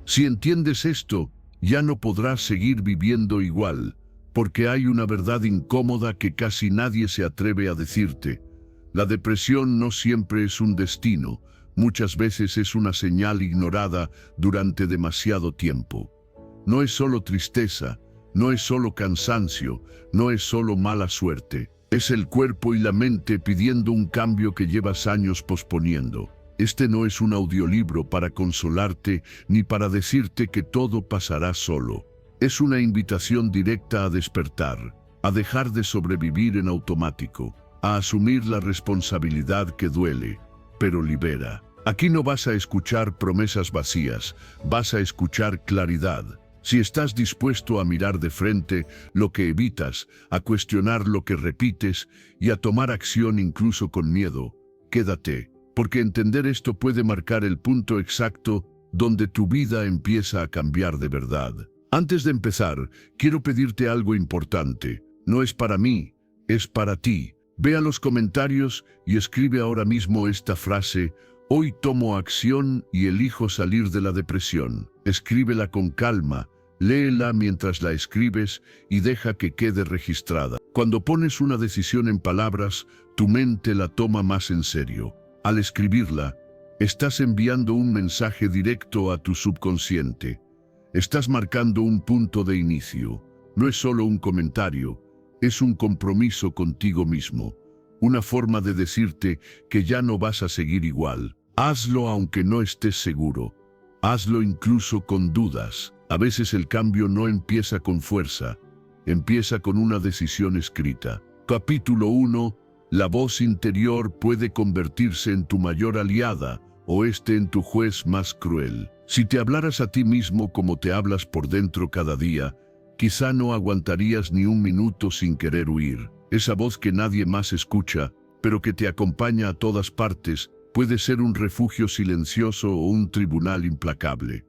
Si entiendes esto, ya no podrás seguir viviendo igual, porque hay una verdad incómoda que casi nadie se atreve a decirte. La depresión no siempre es un destino, muchas veces es una señal ignorada durante demasiado tiempo. No es solo tristeza, no es solo cansancio, no es solo mala suerte. Es el cuerpo y la mente pidiendo un cambio que llevas años posponiendo. Este no es un audiolibro para consolarte ni para decirte que todo pasará solo. Es una invitación directa a despertar, a dejar de sobrevivir en automático, a asumir la responsabilidad que duele, pero libera. Aquí no vas a escuchar promesas vacías, vas a escuchar claridad. Si estás dispuesto a mirar de frente lo que evitas, a cuestionar lo que repites y a tomar acción incluso con miedo, quédate, porque entender esto puede marcar el punto exacto donde tu vida empieza a cambiar de verdad. Antes de empezar, quiero pedirte algo importante. No es para mí, es para ti. Ve a los comentarios y escribe ahora mismo esta frase: hoy tomo acción y elijo salir de la depresión. Escríbela con calma. Léela mientras la escribes y deja que quede registrada. Cuando pones una decisión en palabras, tu mente la toma más en serio. Al escribirla, estás enviando un mensaje directo a tu subconsciente. Estás marcando un punto de inicio. No es solo un comentario, es un compromiso contigo mismo. Una forma de decirte que ya no vas a seguir igual. Hazlo aunque no estés seguro. Hazlo incluso con dudas. A veces el cambio no empieza con fuerza, empieza con una decisión escrita. Capítulo 1. La voz interior puede convertirse en tu mayor aliada o en tu juez más cruel. Si te hablaras a ti mismo como te hablas por dentro cada día, quizá no aguantarías ni un minuto sin querer huir. Esa voz que nadie más escucha, pero que te acompaña a todas partes, puede ser un refugio silencioso o un tribunal implacable.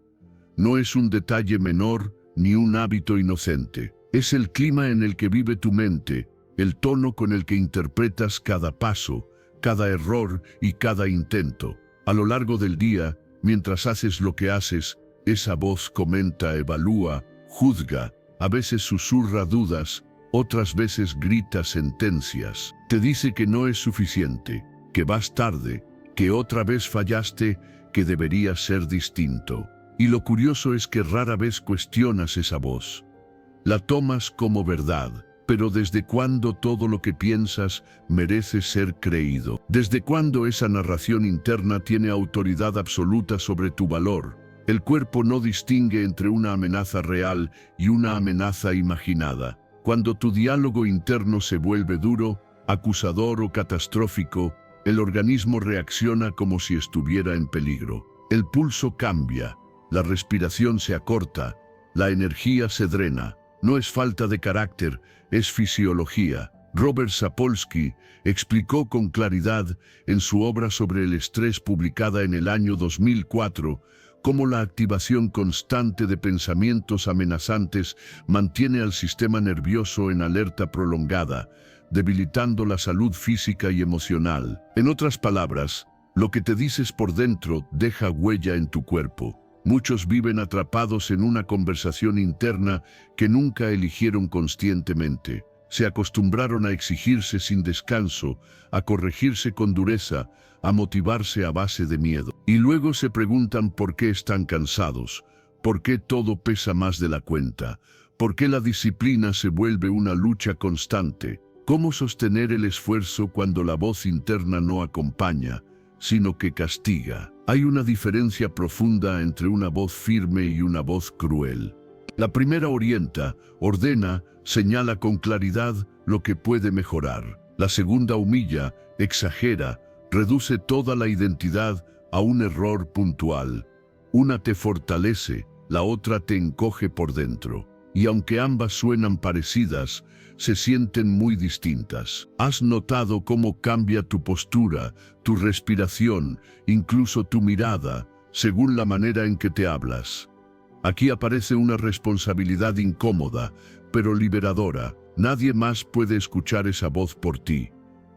No es un detalle menor ni un hábito inocente. Es el clima en el que vive tu mente, el tono con el que interpretas cada paso, cada error y cada intento. A lo largo del día, mientras haces lo que haces, esa voz comenta, evalúa, juzga, a veces susurra dudas, otras veces grita sentencias. Te dice que no es suficiente, que vas tarde, que otra vez fallaste, que deberías ser distinto. Y lo curioso es que rara vez cuestionas esa voz. La tomas como verdad. Pero ¿desde cuándo todo lo que piensas merece ser creído? ¿Desde cuándo esa narración interna tiene autoridad absoluta sobre tu valor? El cuerpo no distingue entre una amenaza real y una amenaza imaginada. Cuando tu diálogo interno se vuelve duro, acusador o catastrófico, el organismo reacciona como si estuviera en peligro. El pulso cambia, la respiración se acorta, la energía se drena. No es falta de carácter, es fisiología. Robert Sapolsky explicó con claridad en su obra sobre el estrés publicada en el año 2004 cómo la activación constante de pensamientos amenazantes mantiene al sistema nervioso en alerta prolongada, debilitando la salud física y emocional. En otras palabras, lo que te dices por dentro deja huella en tu cuerpo. Muchos viven atrapados en una conversación interna que nunca eligieron conscientemente. Se acostumbraron a exigirse sin descanso, a corregirse con dureza, a motivarse a base de miedo. Y luego se preguntan por qué están cansados, por qué todo pesa más de la cuenta, por qué la disciplina se vuelve una lucha constante. ¿Cómo sostener el esfuerzo cuando la voz interna no acompaña, sino que castiga? Hay una diferencia profunda entre una voz firme y una voz cruel. La primera orienta, ordena, señala con claridad lo que puede mejorar. La segunda humilla, exagera, reduce toda la identidad a un error puntual. Una te fortalece, la otra te encoge por dentro. Y aunque ambas suenan parecidas, se sienten muy distintas. ¿Has notado cómo cambia tu postura, tu respiración, incluso tu mirada, según la manera en que te hablas? Aquí aparece una responsabilidad incómoda, pero liberadora. Nadie más puede escuchar esa voz por ti.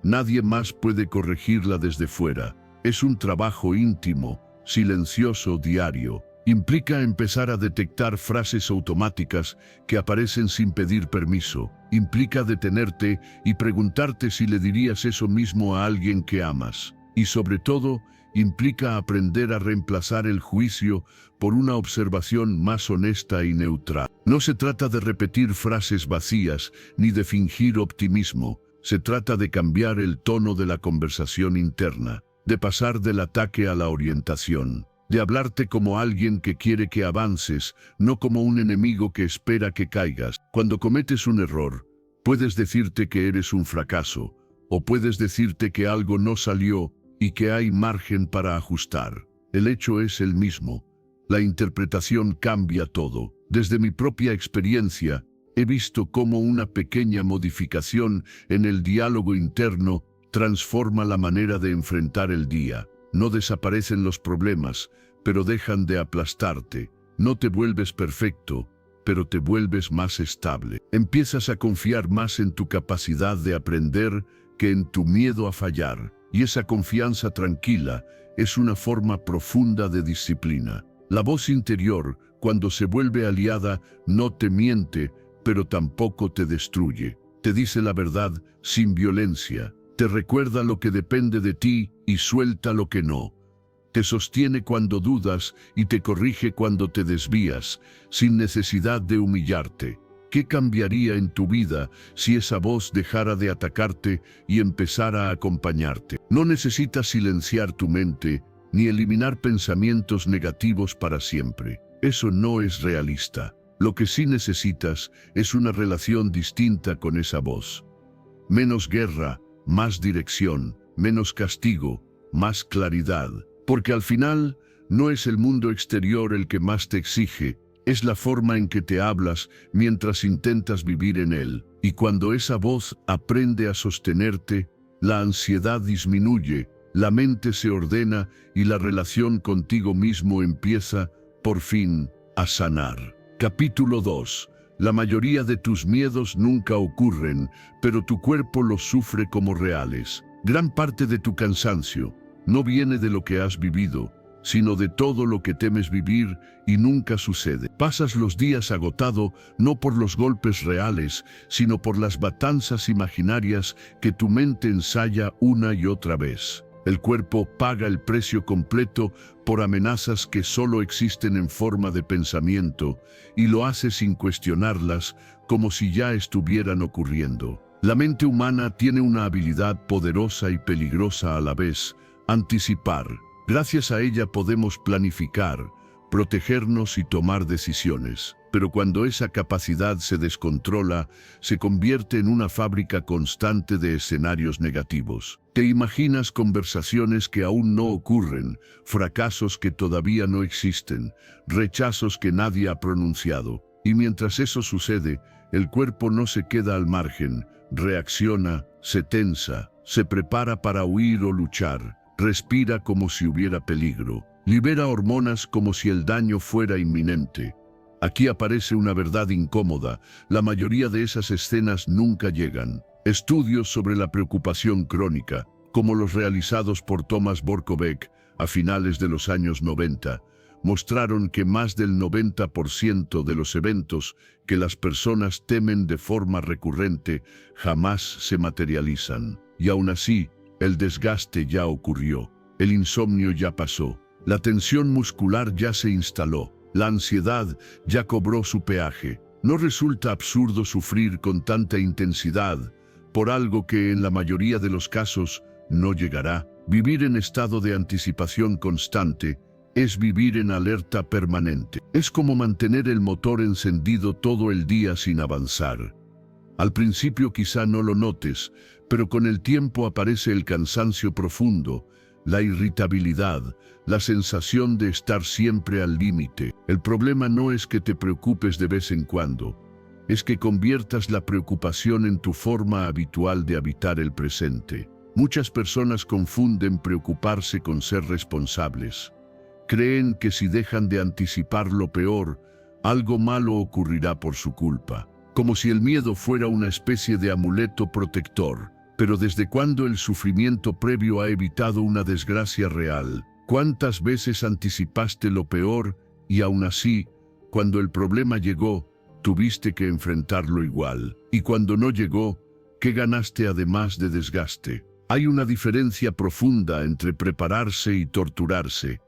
Nadie más puede corregirla desde fuera. Es un trabajo íntimo, silencioso, diario. Implica empezar a detectar frases automáticas que aparecen sin pedir permiso. Implica detenerte y preguntarte si le dirías eso mismo a alguien que amas. Y sobre todo, implica aprender a reemplazar el juicio por una observación más honesta y neutral. No se trata de repetir frases vacías ni de fingir optimismo. Se trata de cambiar el tono de la conversación interna, de pasar del ataque a la orientación, de hablarte como alguien que quiere que avances, no como un enemigo que espera que caigas. Cuando cometes un error, puedes decirte que eres un fracaso, o puedes decirte que algo no salió y que hay margen para ajustar. El hecho es el mismo. La interpretación cambia todo. Desde mi propia experiencia, he visto cómo una pequeña modificación en el diálogo interno transforma la manera de enfrentar el día. No desaparecen los problemas, pero dejan de aplastarte. No te vuelves perfecto, pero te vuelves más estable. Empiezas a confiar más en tu capacidad de aprender que en tu miedo a fallar. Y esa confianza tranquila es una forma profunda de disciplina. La voz interior, cuando se vuelve aliada, no te miente, pero tampoco te destruye. Te dice la verdad sin violencia. Te recuerda lo que depende de ti y suelta lo que no. Te sostiene cuando dudas y te corrige cuando te desvías, sin necesidad de humillarte. ¿Qué cambiaría en tu vida si esa voz dejara de atacarte y empezara a acompañarte? No necesitas silenciar tu mente ni eliminar pensamientos negativos para siempre. Eso no es realista. Lo que sí necesitas es una relación distinta con esa voz. Menos guerra, más dirección, menos castigo, más claridad. Porque al final, no es el mundo exterior el que más te exige, es la forma en que te hablas mientras intentas vivir en él. Y cuando esa voz aprende a sostenerte, la ansiedad disminuye, la mente se ordena y la relación contigo mismo empieza, por fin, a sanar. Capítulo 2. La mayoría de tus miedos nunca ocurren, pero tu cuerpo los sufre como reales. Gran parte de tu cansancio no viene de lo que has vivido, sino de todo lo que temes vivir y nunca sucede. Pasas los días agotado no por los golpes reales, sino por las batallas imaginarias que tu mente ensaya una y otra vez. El cuerpo paga el precio completo por amenazas que solo existen en forma de pensamiento y lo hace sin cuestionarlas, como si ya estuvieran ocurriendo. La mente humana tiene una habilidad poderosa y peligrosa a la vez: anticipar. Gracias a ella podemos planificar, protegernos y tomar decisiones. Pero cuando esa capacidad se descontrola, se convierte en una fábrica constante de escenarios negativos. Te imaginas conversaciones que aún no ocurren, fracasos que todavía no existen, rechazos que nadie ha pronunciado. Y mientras eso sucede, el cuerpo no se queda al margen, reacciona, se tensa, se prepara para huir o luchar, respira como si hubiera peligro, libera hormonas como si el daño fuera inminente. Aquí aparece una verdad incómoda: la mayoría de esas escenas nunca llegan. Estudios sobre la preocupación crónica, como los realizados por Thomas Borkovec a finales de los años 90, mostraron que más del 90% de los eventos que las personas temen de forma recurrente jamás se materializan. Y aún así, el desgaste ya ocurrió, el insomnio ya pasó, la tensión muscular ya se instaló, la ansiedad ya cobró su peaje. ¿No resulta absurdo sufrir con tanta intensidad por algo que en la mayoría de los casos no llegará? Vivir en estado de anticipación constante es vivir en alerta permanente. Es como mantener el motor encendido todo el día sin avanzar. Al principio quizá no lo notes, pero con el tiempo aparece el cansancio profundo, la irritabilidad, la sensación de estar siempre al límite. El problema no es que te preocupes de vez en cuando, es que conviertas la preocupación en tu forma habitual de habitar el presente. Muchas personas confunden preocuparse con ser responsables. Creen que si dejan de anticipar lo peor, algo malo ocurrirá por su culpa, como si el miedo fuera una especie de amuleto protector. Pero ¿desde cuándo el sufrimiento previo ha evitado una desgracia real? ¿Cuántas veces anticipaste lo peor Y aún así, cuando el problema llegó, tuviste que enfrentarlo igual. Y cuando no llegó, ¿qué ganaste además de desgaste? Hay una diferencia profunda entre prepararse y torturarse.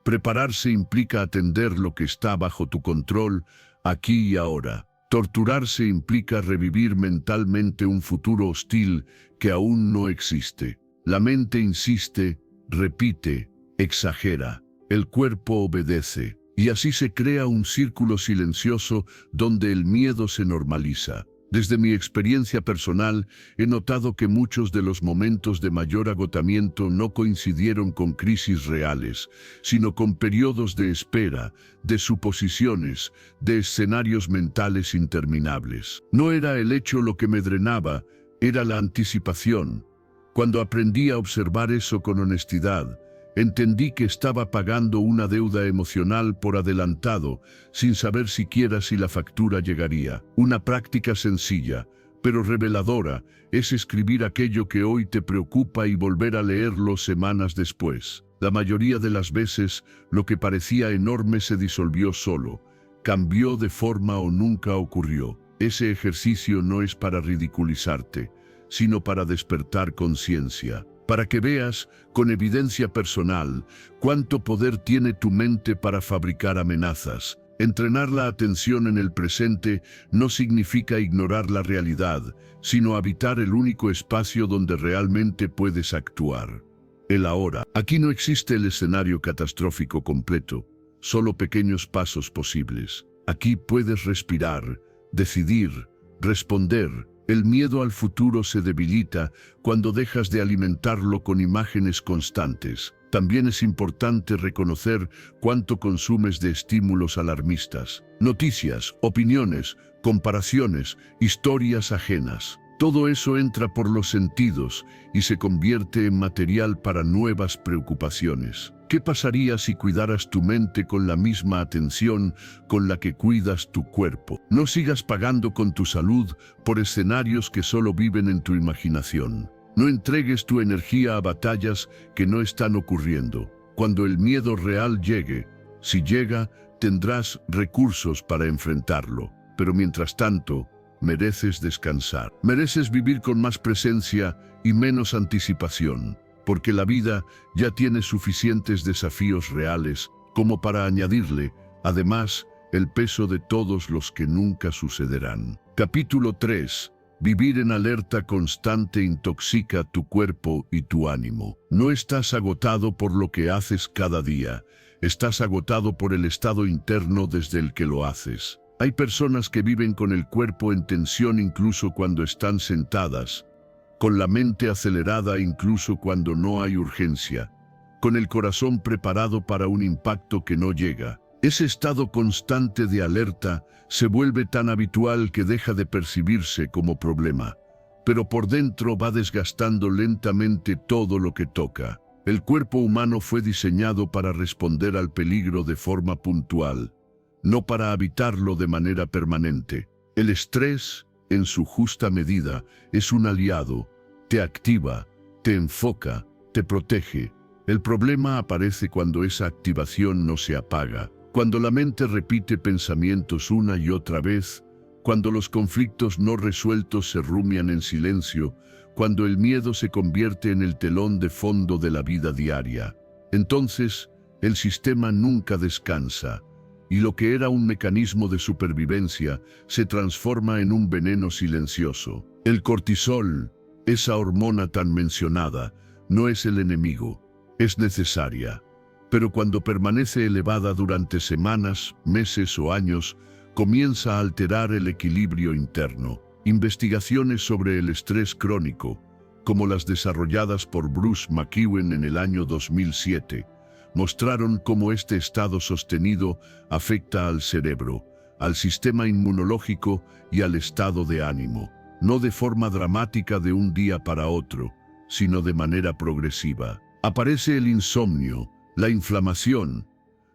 Prepararse implica atender lo que está bajo tu control, aquí y ahora. Torturarse implica revivir mentalmente un futuro hostil que aún no existe. La mente insiste, repite, exagera. El cuerpo obedece. Y así se crea un círculo silencioso donde el miedo se normaliza. Desde mi experiencia personal, he notado que muchos de los momentos de mayor agotamiento no coincidieron con crisis reales, sino con periodos de espera, de suposiciones, de escenarios mentales interminables. No era el hecho lo que me drenaba, era la anticipación. Cuando aprendí a observar eso con honestidad, entendí que estaba pagando una deuda emocional por adelantado, sin saber siquiera si la factura llegaría. Una práctica sencilla, pero reveladora, es escribir aquello que hoy te preocupa y volver a leerlo semanas después. La mayoría de las veces, lo que parecía enorme se disolvió solo, cambió de forma o nunca ocurrió. Ese ejercicio no es para ridiculizarte, sino para despertar conciencia. Para que veas, con evidencia personal, cuánto poder tiene tu mente para fabricar amenazas. Entrenar la atención en el presente no significa ignorar la realidad, sino habitar el único espacio donde realmente puedes actuar. El ahora. Aquí no existe el escenario catastrófico completo, solo pequeños pasos posibles. Aquí puedes respirar, decidir, responder. El miedo al futuro se debilita cuando dejas de alimentarlo con imágenes constantes. También es importante reconocer cuánto consumes de estímulos alarmistas. Noticias, opiniones, comparaciones, historias ajenas. Todo eso entra por los sentidos y se convierte en material para nuevas preocupaciones. ¿Qué pasaría si cuidaras tu mente con la misma atención con la que cuidas tu cuerpo? No sigas pagando con tu salud por escenarios que solo viven en tu imaginación. No entregues tu energía a batallas que no están ocurriendo. Cuando el miedo real llegue, si llega, tendrás recursos para enfrentarlo. Pero mientras tanto, mereces descansar. Mereces vivir con más presencia y menos anticipación. Porque la vida ya tiene suficientes desafíos reales como para añadirle, además, el peso de todos los que nunca sucederán. Capítulo 3. Vivir en alerta constante intoxica tu cuerpo y tu ánimo. No estás agotado por lo que haces cada día, estás agotado por el estado interno desde el que lo haces. Hay personas que viven con el cuerpo en tensión incluso cuando están sentadas, con la mente acelerada incluso cuando no hay urgencia, con el corazón preparado para un impacto que no llega. Ese estado constante de alerta se vuelve tan habitual que deja de percibirse como problema, pero por dentro va desgastando lentamente todo lo que toca. El cuerpo humano fue diseñado para responder al peligro de forma puntual, no para habitarlo de manera permanente. El estrés, en su justa medida, es un aliado. Te activa, te enfoca, te protege. El problema aparece cuando esa activación no se apaga, cuando la mente repite pensamientos una y otra vez, cuando los conflictos no resueltos se rumian en silencio, cuando el miedo se convierte en el telón de fondo de la vida diaria. Entonces, el sistema nunca descansa, y lo que era un mecanismo de supervivencia se transforma en un veneno silencioso. El cortisol, esa hormona tan mencionada, no es el enemigo, es necesaria. Pero cuando permanece elevada durante semanas, meses o años, comienza a alterar el equilibrio interno. Investigaciones sobre el estrés crónico, como las desarrolladas por Bruce McEwen en el año 2007, mostraron cómo este estado sostenido afecta al cerebro, al sistema inmunológico y al estado de ánimo. No de forma dramática de un día para otro, sino de manera progresiva. Aparece el insomnio, la inflamación,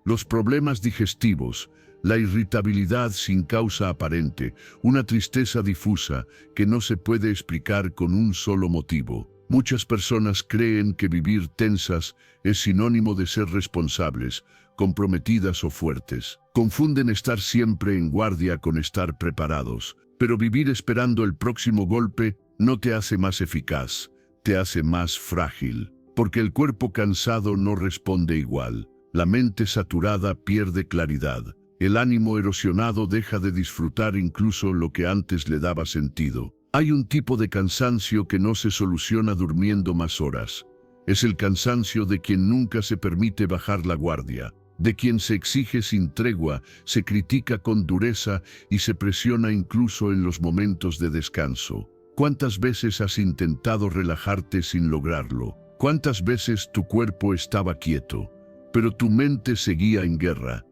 los problemas digestivos, la irritabilidad sin causa aparente, una tristeza difusa que no se puede explicar con un solo motivo. Muchas personas creen que vivir tensas es sinónimo de ser responsables, comprometidas o fuertes. Confunden estar siempre en guardia con estar preparados. Pero vivir esperando el próximo golpe no te hace más eficaz, te hace más frágil. Porque el cuerpo cansado no responde igual. La mente saturada pierde claridad. El ánimo erosionado deja de disfrutar incluso lo que antes le daba sentido. Hay un tipo de cansancio que no se soluciona durmiendo más horas. Es el cansancio de quien nunca se permite bajar la guardia, de quien se exige sin tregua, se critica con dureza y se presiona incluso en los momentos de descanso. ¿Cuántas veces has intentado relajarte sin lograrlo? ¿Cuántas veces tu cuerpo estaba quieto, pero tu mente seguía en guerra?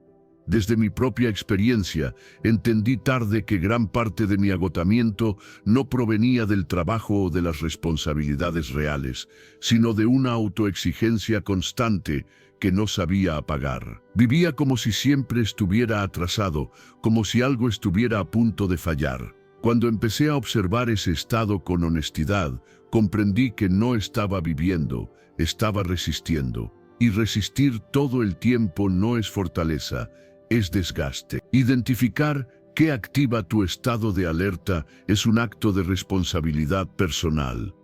Desde mi propia experiencia, entendí tarde que gran parte de mi agotamiento no provenía del trabajo o de las responsabilidades reales, sino de una autoexigencia constante que no sabía apagar. Vivía como si siempre estuviera atrasado, como si algo estuviera a punto de fallar. Cuando empecé a observar ese estado con honestidad, comprendí que no estaba viviendo, estaba resistiendo. Y resistir todo el tiempo no es fortaleza, es desgaste. Identificar qué activa tu estado de alerta es un acto de responsabilidad personal.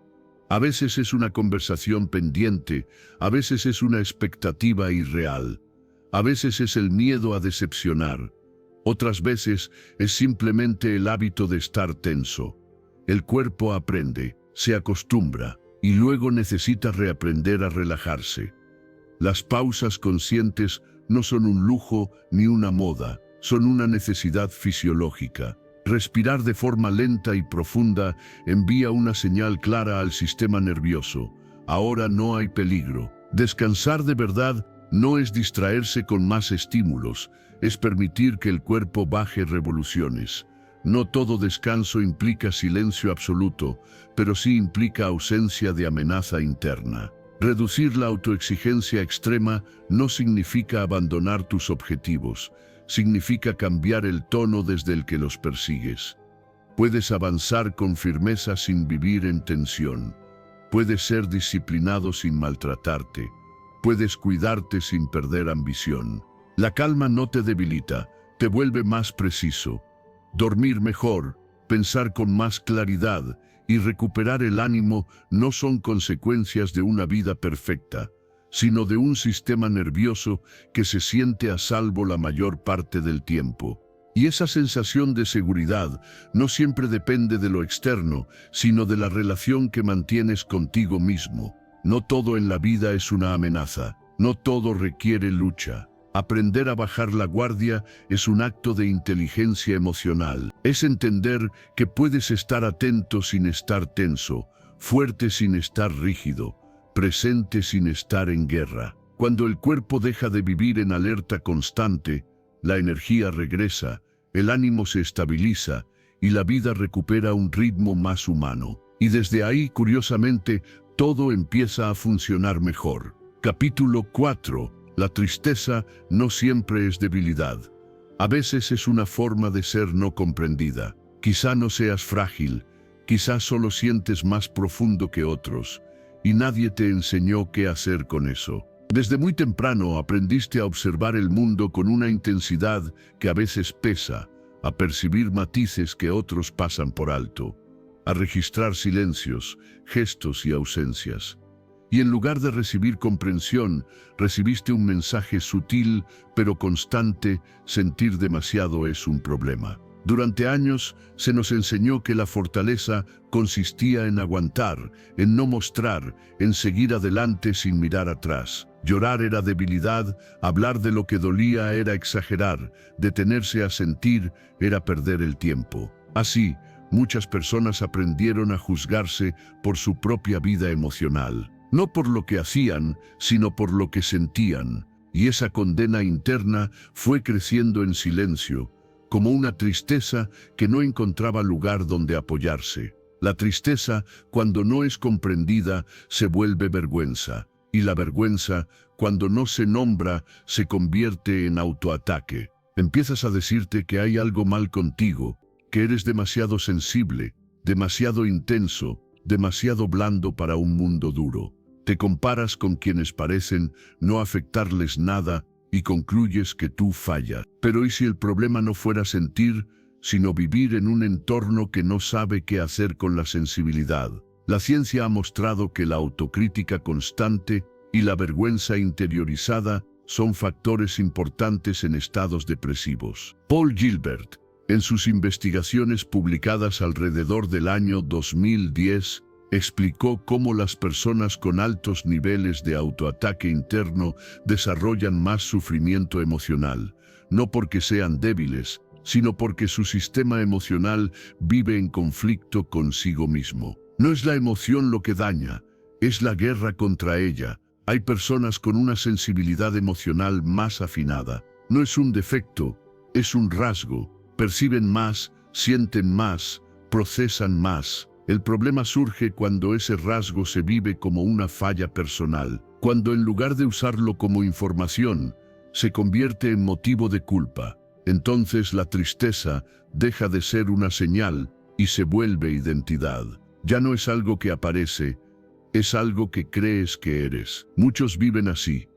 A veces es una conversación pendiente, a veces es una expectativa irreal, a veces es el miedo a decepcionar, otras veces es simplemente el hábito de estar tenso. El cuerpo aprende, se acostumbra y luego necesita reaprender a relajarse. Las pausas conscientes no son un lujo ni una moda, son una necesidad fisiológica. Respirar de forma lenta y profunda envía una señal clara al sistema nervioso. Ahora no hay peligro. Descansar de verdad no es distraerse con más estímulos, es permitir que el cuerpo baje revoluciones. No todo descanso implica silencio absoluto, pero sí implica ausencia de amenaza interna. Reducir la autoexigencia extrema no significa abandonar tus objetivos, significa cambiar el tono desde el que los persigues. Puedes avanzar con firmeza sin vivir en tensión. Puedes ser disciplinado sin maltratarte. Puedes cuidarte sin perder ambición. La calma no te debilita, te vuelve más preciso. Dormir mejor, pensar con más claridad y recuperar el ánimo no son consecuencias de una vida perfecta, sino de un sistema nervioso que se siente a salvo la mayor parte del tiempo. Y esa sensación de seguridad no siempre depende de lo externo, sino de la relación que mantienes contigo mismo. No todo en la vida es una amenaza, no todo requiere lucha. Aprender a bajar la guardia es un acto de inteligencia emocional. Es entender que puedes estar atento sin estar tenso, fuerte sin estar rígido, presente sin estar en guerra. Cuando el cuerpo deja de vivir en alerta constante, la energía regresa, el ánimo se estabiliza y la vida recupera un ritmo más humano. Y desde ahí, curiosamente, todo empieza a funcionar mejor. Capítulo 4. La tristeza no siempre es debilidad. A veces es una forma de ser no comprendida. Quizá no seas frágil, quizá solo sientes más profundo que otros, y nadie te enseñó qué hacer con eso. Desde muy temprano aprendiste a observar el mundo con una intensidad que a veces pesa, a percibir matices que otros pasan por alto, a registrar silencios, gestos y ausencias. Y en lugar de recibir comprensión, recibiste un mensaje sutil pero constante: sentir demasiado es un problema. Durante años se nos enseñó que la fortaleza consistía en aguantar, en no mostrar, en seguir adelante sin mirar atrás. Llorar era debilidad, hablar de lo que dolía era exagerar, detenerse a sentir era perder el tiempo. Así, muchas personas aprendieron a juzgarse por su propia vida emocional. No por lo que hacían, sino por lo que sentían. Y esa condena interna fue creciendo en silencio, como una tristeza que no encontraba lugar donde apoyarse. La tristeza, cuando no es comprendida, se vuelve vergüenza. Y la vergüenza, cuando no se nombra, se convierte en autoataque. Empiezas a decirte que hay algo mal contigo, que eres demasiado sensible, demasiado intenso, demasiado blando para un mundo duro. Te comparas con quienes parecen no afectarles nada y concluyes que tú fallas. Pero ¿y si el problema no fuera sentir, sino vivir en un entorno que no sabe qué hacer con la sensibilidad? La ciencia ha mostrado que la autocrítica constante y la vergüenza interiorizada son factores importantes en estados depresivos. Paul Gilbert, en sus investigaciones publicadas alrededor del año 2010, explicó cómo las personas con altos niveles de autoataque interno desarrollan más sufrimiento emocional, no porque sean débiles, sino porque su sistema emocional vive en conflicto consigo mismo. No es la emoción lo que daña, es la guerra contra ella. Hay personas con una sensibilidad emocional más afinada. No es un defecto, es un rasgo. Perciben más, sienten más, procesan más. El problema surge cuando ese rasgo se vive como una falla personal, cuando en lugar de usarlo como información, se convierte en motivo de culpa. Entonces la tristeza deja de ser una señal y se vuelve identidad. Ya no es algo que aparece, es algo que crees que eres. Muchos viven así,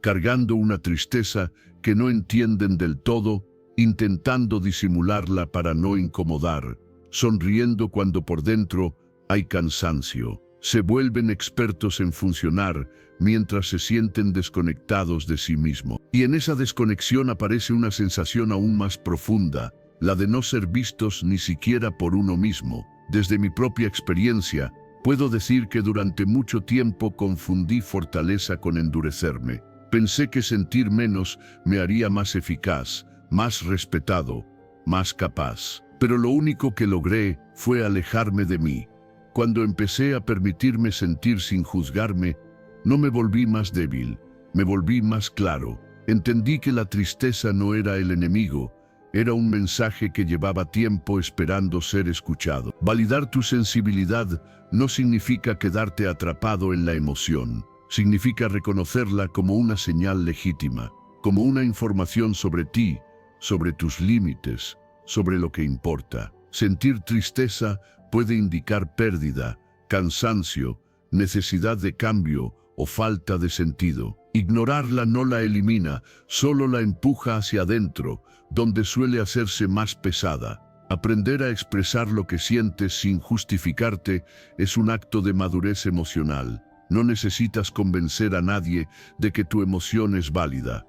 cargando una tristeza que no entienden del todo, intentando disimularla para no incomodar, sonriendo cuando por dentro hay cansancio. Se vuelven expertos en funcionar mientras se sienten desconectados de sí mismo. Y en esa desconexión aparece una sensación aún más profunda, la de no ser vistos ni siquiera por uno mismo. Desde mi propia experiencia, puedo decir que durante mucho tiempo confundí fortaleza con endurecerme. Pensé que sentir menos me haría más eficaz, más respetado, más capaz. Pero lo único que logré fue alejarme de mí. Cuando empecé a permitirme sentir sin juzgarme, no me volví más débil, me volví más claro. Entendí que la tristeza no era el enemigo, era un mensaje que llevaba tiempo esperando ser escuchado. Validar tu sensibilidad no significa quedarte atrapado en la emoción. Significa reconocerla como una señal legítima, como una información sobre ti, sobre tus límites, sobre lo que importa. Sentir tristeza puede indicar pérdida, cansancio, necesidad de cambio o falta de sentido. Ignorarla no la elimina, solo la empuja hacia adentro, donde suele hacerse más pesada. Aprender a expresar lo que sientes sin justificarte es un acto de madurez emocional. No necesitas convencer a nadie de que tu emoción es válida.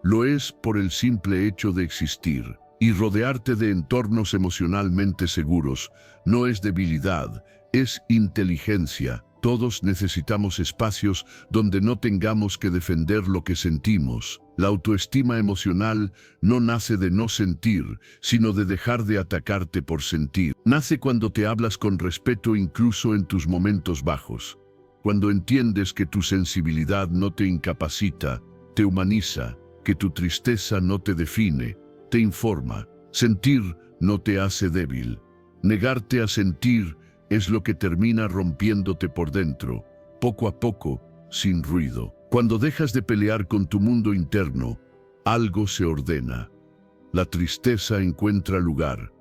Lo es por el simple hecho de existir. Y rodearte de entornos emocionalmente seguros no es debilidad, es inteligencia. Todos necesitamos espacios donde no tengamos que defender lo que sentimos. La autoestima emocional no nace de no sentir, sino de dejar de atacarte por sentir. Nace cuando te hablas con respeto incluso en tus momentos bajos. Cuando entiendes que tu sensibilidad no te incapacita, te humaniza, que tu tristeza no te define, te informa. Sentir no te hace débil. Negarte a sentir es lo que termina rompiéndote por dentro, poco a poco, sin ruido. Cuando dejas de pelear con tu mundo interno, algo se ordena. La tristeza encuentra lugar.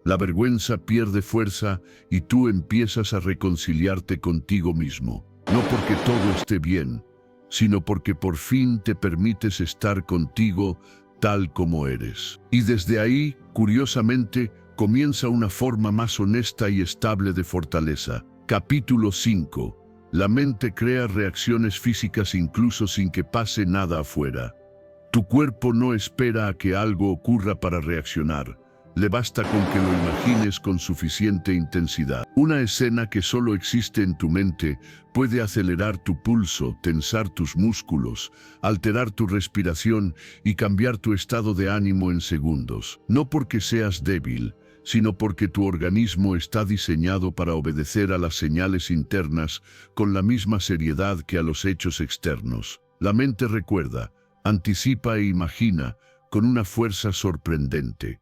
La vergüenza pierde fuerza y tú empiezas a reconciliarte contigo mismo. No porque todo esté bien, sino porque por fin te permites estar contigo tal como eres. Y desde ahí, curiosamente, comienza una forma más honesta y estable de fortaleza. Capítulo 5. La mente crea reacciones físicas incluso sin que pase nada afuera. Tu cuerpo no espera a que algo ocurra para reaccionar. Le basta con que lo imagines con suficiente intensidad. Una escena que solo existe en tu mente puede acelerar tu pulso, tensar tus músculos, alterar tu respiración y cambiar tu estado de ánimo en segundos. No porque seas débil, sino porque tu organismo está diseñado para obedecer a las señales internas con la misma seriedad que a los hechos externos. La mente recuerda, anticipa e imagina con una fuerza sorprendente.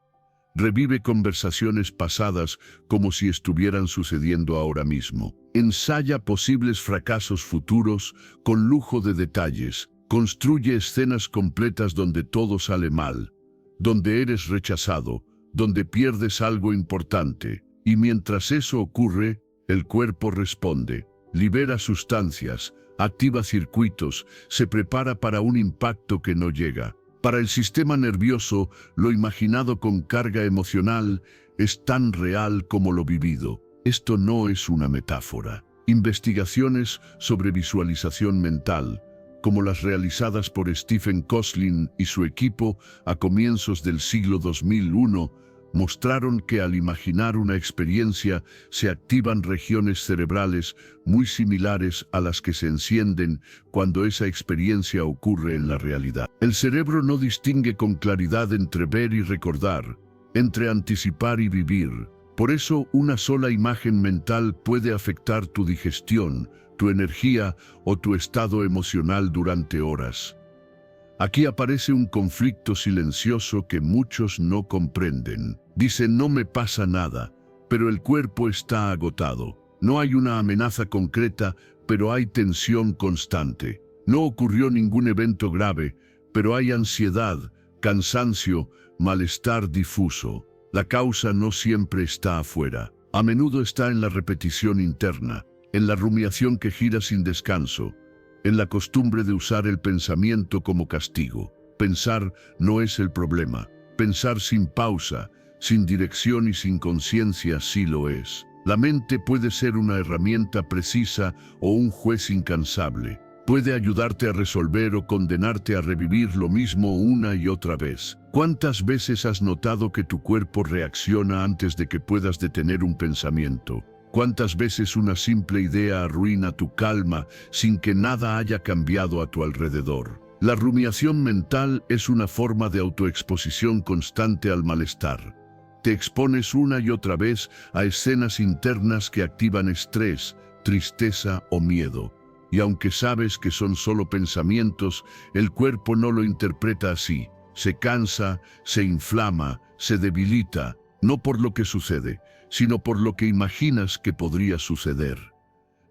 Revive conversaciones pasadas como si estuvieran sucediendo ahora mismo. Ensaya posibles fracasos futuros con lujo de detalles. Construye escenas completas donde todo sale mal, donde eres rechazado, donde pierdes algo importante. Y mientras eso ocurre, el cuerpo responde, libera sustancias, activa circuitos, se prepara para un impacto que no llega. Para el sistema nervioso, lo imaginado con carga emocional es tan real como lo vivido. Esto no es una metáfora. Investigaciones sobre visualización mental, como las realizadas por Stephen Kosslyn y su equipo a comienzos del siglo 2001, mostraron que al imaginar una experiencia se activan regiones cerebrales muy similares a las que se encienden cuando esa experiencia ocurre en la realidad. El cerebro no distingue con claridad entre ver y recordar, entre anticipar y vivir. Por eso, una sola imagen mental puede afectar tu digestión, tu energía o tu estado emocional durante horas. Aquí aparece un conflicto silencioso que muchos no comprenden. Dicen, no me pasa nada, pero el cuerpo está agotado. No hay una amenaza concreta, pero hay tensión constante. No ocurrió ningún evento grave, pero hay ansiedad, cansancio, malestar difuso. La causa no siempre está afuera. A menudo está en la repetición interna, en la rumiación que gira sin descanso, en la costumbre de usar el pensamiento como castigo. Pensar no es el problema. Pensar sin pausa, sin dirección y sin conciencia sí lo es. La mente puede ser una herramienta precisa o un juez incansable. Puede ayudarte a resolver o condenarte a revivir lo mismo una y otra vez. ¿Cuántas veces has notado que tu cuerpo reacciona antes de que puedas detener un pensamiento? ¿Cuántas veces una simple idea arruina tu calma sin que nada haya cambiado a tu alrededor? La rumiación mental es una forma de autoexposición constante al malestar. Te expones una y otra vez a escenas internas que activan estrés, tristeza o miedo. Y aunque sabes que son solo pensamientos, el cuerpo no lo interpreta así. Se cansa, se inflama, se debilita, no por lo que sucede, sino por lo que imaginas que podría suceder.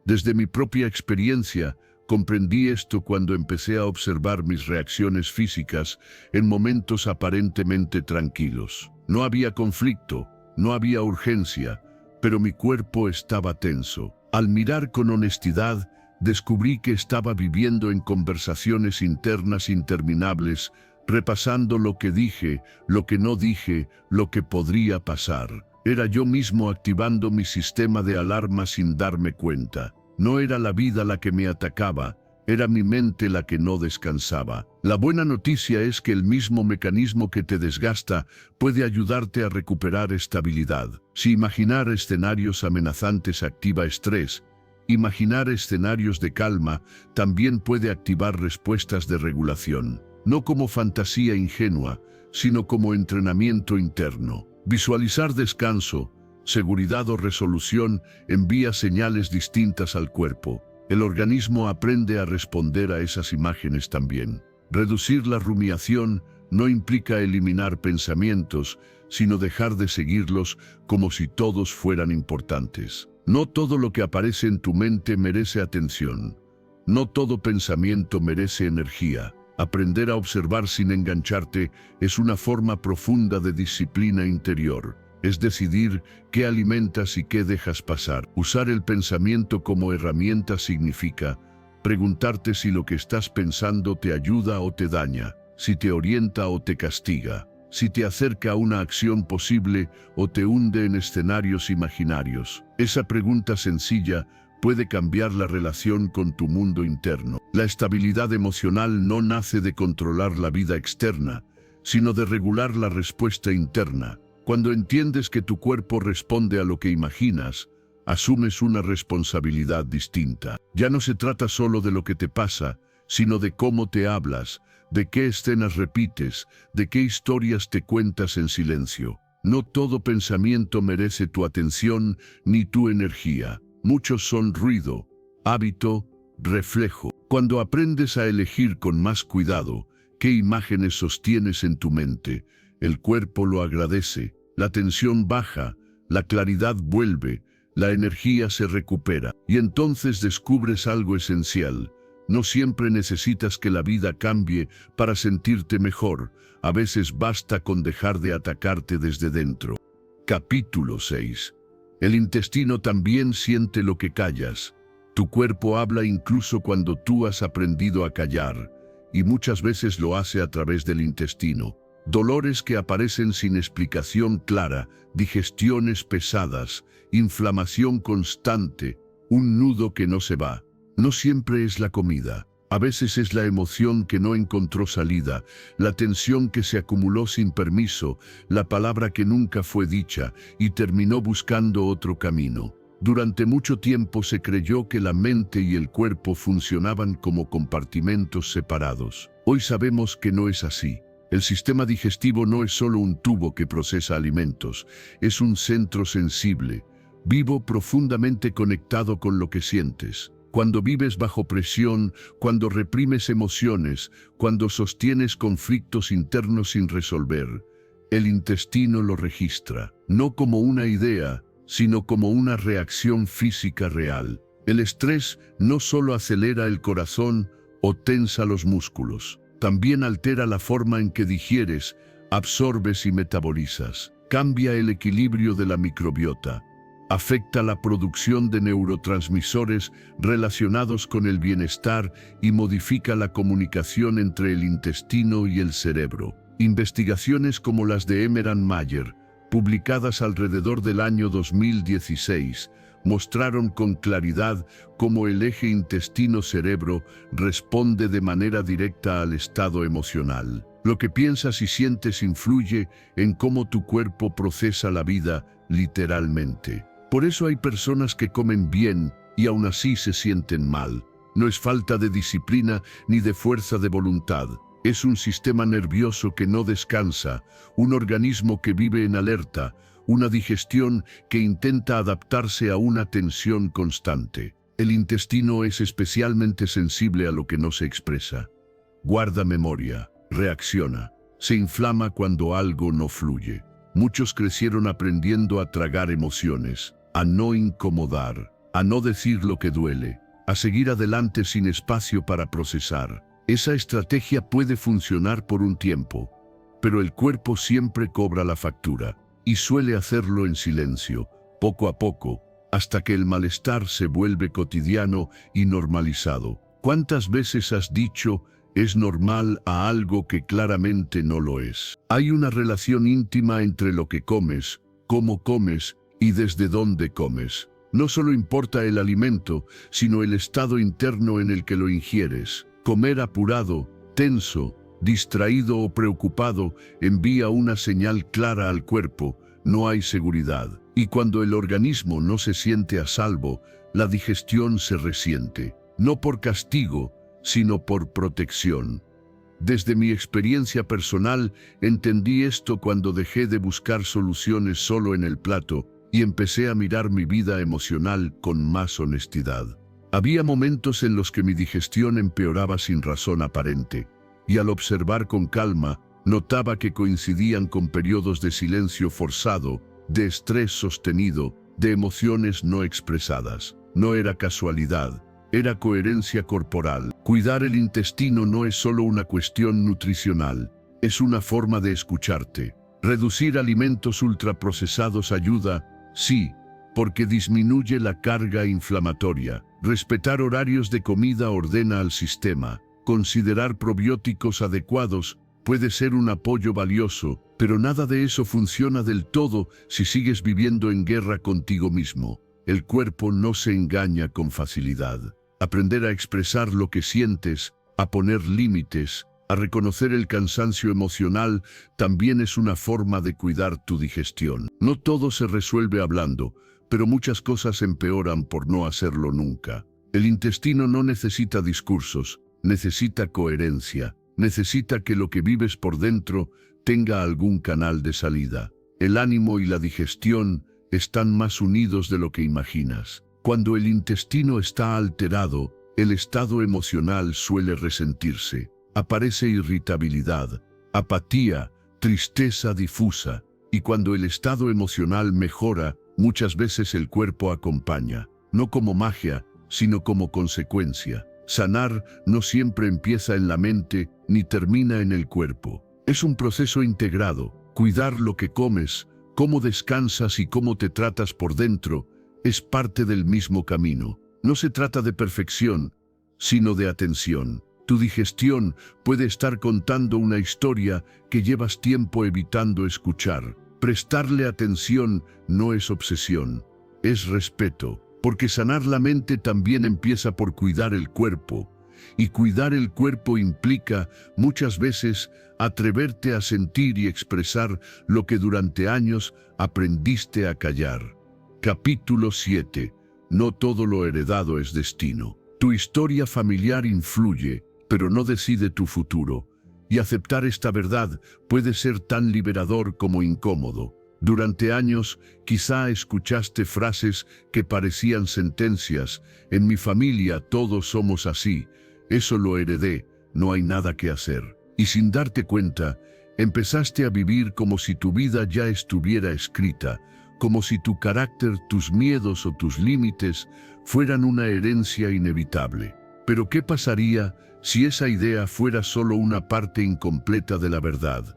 Desde mi propia experiencia, comprendí esto cuando empecé a observar mis reacciones físicas en momentos aparentemente tranquilos. No había conflicto, no había urgencia, pero mi cuerpo estaba tenso. Al mirar con honestidad, descubrí que estaba viviendo en conversaciones internas interminables, repasando lo que dije, lo que no dije, lo que podría pasar. Era yo mismo activando mi sistema de alarma sin darme cuenta. No era la vida la que me atacaba, era mi mente la que no descansaba. La buena noticia es que el mismo mecanismo que te desgasta puede ayudarte a recuperar estabilidad. Si imaginar escenarios amenazantes activa estrés, imaginar escenarios de calma también puede activar respuestas de regulación. No como fantasía ingenua, sino como entrenamiento interno. Visualizar descanso, seguridad o resolución envía señales distintas al cuerpo. El organismo aprende a responder a esas imágenes también. Reducir la rumiación no implica eliminar pensamientos, sino dejar de seguirlos como si todos fueran importantes. No todo lo que aparece en tu mente merece atención. No todo pensamiento merece energía. Aprender a observar sin engancharte es una forma profunda de disciplina interior. Es decidir qué alimentas y qué dejas pasar. Usar el pensamiento como herramienta significa preguntarte si lo que estás pensando te ayuda o te daña, si te orienta o te castiga, si te acerca a una acción posible o te hunde en escenarios imaginarios. Esa pregunta sencilla puede cambiar la relación con tu mundo interno. La estabilidad emocional no nace de controlar la vida externa, sino de regular la respuesta interna. Cuando entiendes que tu cuerpo responde a lo que imaginas, asumes una responsabilidad distinta. Ya no se trata solo de lo que te pasa, sino de cómo te hablas, de qué escenas repites, de qué historias te cuentas en silencio. No todo pensamiento merece tu atención ni tu energía. Muchos son ruido, hábito, reflejo. Cuando aprendes a elegir con más cuidado qué imágenes sostienes en tu mente, el cuerpo lo agradece, la tensión baja, la claridad vuelve, la energía se recupera. Y entonces descubres algo esencial. No siempre necesitas que la vida cambie para sentirte mejor. A veces basta con dejar de atacarte desde dentro. Capítulo 6. El intestino también siente lo que callas. Tu cuerpo habla incluso cuando tú has aprendido a callar. y muchas veces lo hace a través del intestino. Dolores que aparecen sin explicación clara, digestiones pesadas, inflamación constante, un nudo que no se va. No siempre es la comida. A veces es la emoción que no encontró salida, la tensión que se acumuló sin permiso, la palabra que nunca fue dicha y terminó buscando otro camino. Durante mucho tiempo se creyó que la mente y el cuerpo funcionaban como compartimentos separados. Hoy sabemos que no es así. El sistema digestivo no es solo un tubo que procesa alimentos, es un centro sensible, vivo, profundamente conectado con lo que sientes. Cuando vives bajo presión, cuando reprimes emociones, cuando sostienes conflictos internos sin resolver, el intestino lo registra, no como una idea, sino como una reacción física real. El estrés no solo acelera el corazón o tensa los músculos, también altera la forma en que digieres, absorbes y metabolizas. Cambia el equilibrio de la microbiota. Afecta la producción de neurotransmisores relacionados con el bienestar y modifica la comunicación entre el intestino y el cerebro. Investigaciones como las de Emerald Mayer, publicadas alrededor del año 2016, mostraron con claridad cómo el eje intestino-cerebro responde de manera directa al estado emocional. Lo que piensas y sientes influye en cómo tu cuerpo procesa la vida, literalmente. Por eso hay personas que comen bien y aún así se sienten mal. No es falta de disciplina ni de fuerza de voluntad. Es un sistema nervioso que no descansa, un organismo que vive en alerta, una digestión que intenta adaptarse a una tensión constante. El intestino es especialmente sensible a lo que no se expresa. Guarda memoria, reacciona, se inflama cuando algo no fluye. Muchos crecieron aprendiendo a tragar emociones, a no incomodar, a no decir lo que duele, a seguir adelante sin espacio para procesar. Esa estrategia puede funcionar por un tiempo, pero el cuerpo siempre cobra la factura y suele hacerlo en silencio, poco a poco, hasta que el malestar se vuelve cotidiano y normalizado. ¿Cuántas veces has dicho es normal a algo que claramente no lo es? Hay una relación íntima entre lo que comes, cómo comes y desde dónde comes. No solo importa el alimento, sino el estado interno en el que lo ingieres. Comer apurado, tenso, distraído o preocupado envía una señal clara al cuerpo: no hay seguridad. Y cuando el organismo no se siente a salvo, la digestión se resiente, no por castigo, sino por protección. Desde mi experiencia personal, entendí esto cuando dejé de buscar soluciones solo en el plato y empecé a mirar mi vida emocional con más honestidad. Había momentos en los que mi digestión empeoraba sin razón aparente, y al observar con calma, notaba que coincidían con periodos de silencio forzado, de estrés sostenido, de emociones no expresadas. No era casualidad, era coherencia corporal. Cuidar el intestino no es solo una cuestión nutricional, es una forma de escucharte. Reducir alimentos ultraprocesados ayuda, sí, porque disminuye la carga inflamatoria. Respetar horarios de comida ordena al sistema. Considerar probióticos adecuados puede ser un apoyo valioso, pero nada de eso funciona del todo si sigues viviendo en guerra contigo mismo. El cuerpo no se engaña con facilidad. Aprender a expresar lo que sientes, a poner límites, a reconocer el cansancio emocional, también es una forma de cuidar tu digestión. No todo se resuelve hablando, pero muchas cosas empeoran por no hacerlo nunca. El intestino no necesita discursos, necesita coherencia, necesita que lo que vives por dentro tenga algún canal de salida. El ánimo y la digestión están más unidos de lo que imaginas. Cuando el intestino está alterado, el estado emocional suele resentirse. Aparece irritabilidad, apatía, tristeza difusa, y cuando el estado emocional mejora, muchas veces el cuerpo acompaña, no como magia, sino como consecuencia. Sanar no siempre empieza en la mente ni termina en el cuerpo. Es un proceso integrado. Cuidar lo que comes, cómo descansas y cómo te tratas por dentro es parte del mismo camino. No se trata de perfección, sino de atención. Tu digestión puede estar contando una historia que llevas tiempo evitando escuchar. Prestarle atención no es obsesión, es respeto, porque sanar la mente también empieza por cuidar el cuerpo. Y cuidar el cuerpo implica, muchas veces, atreverte a sentir y expresar lo que durante años aprendiste a callar. Capítulo 7. No todo lo heredado es destino. Tu historia familiar influye, pero no decide tu futuro. Y aceptar esta verdad puede ser tan liberador como incómodo. Durante años, quizá escuchaste frases que parecían sentencias. En mi familia todos somos así. Eso lo heredé, no hay nada que hacer. Y sin darte cuenta, empezaste a vivir como si tu vida ya estuviera escrita, como si tu carácter, tus miedos o tus límites fueran una herencia inevitable. Pero ¿qué pasaría si esa idea fuera solo una parte incompleta de la verdad?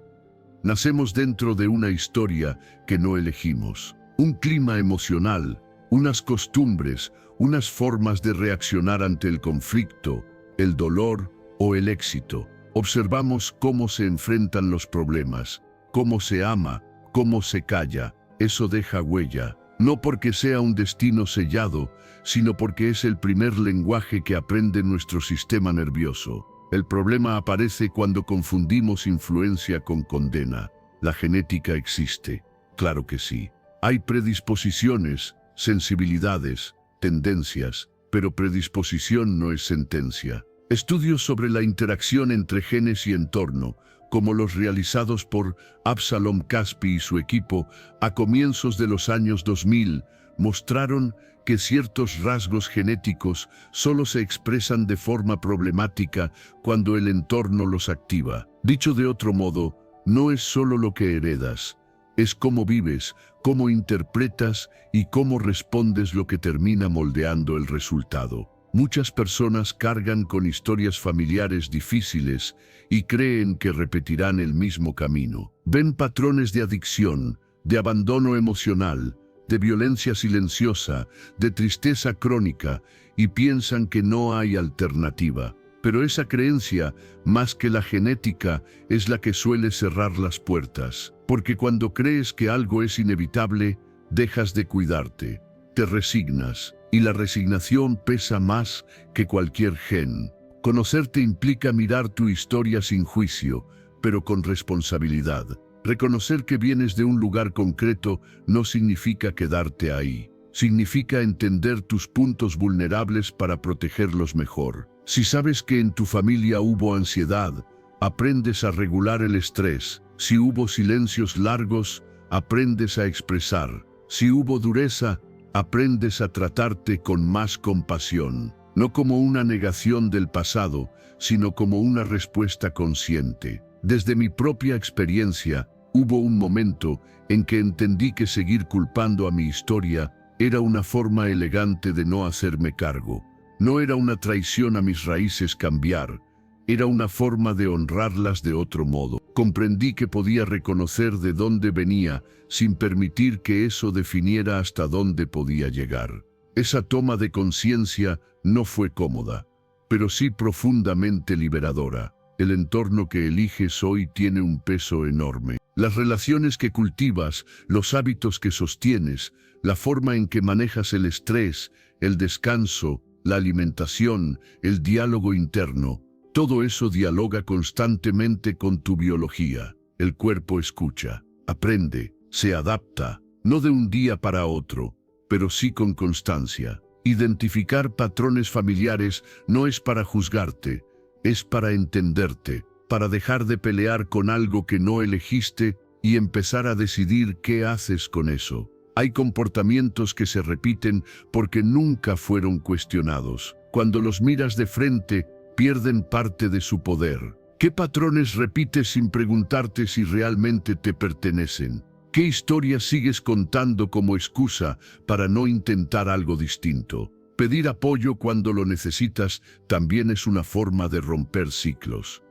Nacemos dentro de una historia que no elegimos, un clima emocional, unas costumbres, unas formas de reaccionar ante el conflicto, el dolor o el éxito. Observamos cómo se enfrentan los problemas, cómo se ama, cómo se calla. Eso deja huella, no porque sea un destino sellado, sino porque es el primer lenguaje que aprende nuestro sistema nervioso. El problema aparece cuando confundimos influencia con condena. ¿La genética existe? Claro que sí. Hay predisposiciones, sensibilidades, tendencias, pero predisposición no es sentencia. Estudios sobre la interacción entre genes y entorno, como los realizados por Avshalom Caspi y su equipo a comienzos de los años 2000, mostraron que ciertos rasgos genéticos solo se expresan de forma problemática cuando el entorno los activa. Dicho de otro modo, no es solo lo que heredas, es cómo vives, cómo interpretas y cómo respondes lo que termina moldeando el resultado. Muchas personas cargan con historias familiares difíciles y creen que repetirán el mismo camino. Ven patrones de adicción, de abandono emocional, de violencia silenciosa, de tristeza crónica y piensan que no hay alternativa. Pero esa creencia, más que la genética, es la que suele cerrar las puertas. Porque cuando crees que algo es inevitable, dejas de cuidarte, te resignas. Y la resignación pesa más que cualquier gen. Conocerte implica mirar tu historia sin juicio, pero con responsabilidad. Reconocer que vienes de un lugar concreto no significa quedarte ahí. Significa entender tus puntos vulnerables para protegerlos mejor. Si sabes que en tu familia hubo ansiedad, aprendes a regular el estrés. Si hubo silencios largos, aprendes a expresar. Si hubo dureza, aprendes a tratarte con más compasión, no como una negación del pasado, sino como una respuesta consciente. Desde mi propia experiencia, hubo un momento en que entendí que seguir culpando a mi historia era una forma elegante de no hacerme cargo. No era una traición a mis raíces cambiar, era una forma de honrarlas de otro modo. Comprendí que podía reconocer de dónde venía, sin permitir que eso definiera hasta dónde podía llegar. Esa toma de conciencia no fue cómoda, pero sí profundamente liberadora. El entorno que eliges hoy tiene un peso enorme. Las relaciones que cultivas, los hábitos que sostienes, la forma en que manejas el estrés, el descanso, la alimentación, el diálogo interno, todo eso dialoga constantemente con tu biología. El cuerpo escucha, aprende, se adapta, no de un día para otro, pero sí con constancia. Identificar patrones familiares no es para juzgarte, es para entenderte, para dejar de pelear con algo que no elegiste y empezar a decidir qué haces con eso. Hay comportamientos que se repiten porque nunca fueron cuestionados. Cuando los miras de frente, pierden parte de su poder. ¿Qué patrones repites sin preguntarte si realmente te pertenecen? ¿Qué historias sigues contando como excusa para no intentar algo distinto? Pedir apoyo cuando lo necesitas también es una forma de romper ciclos.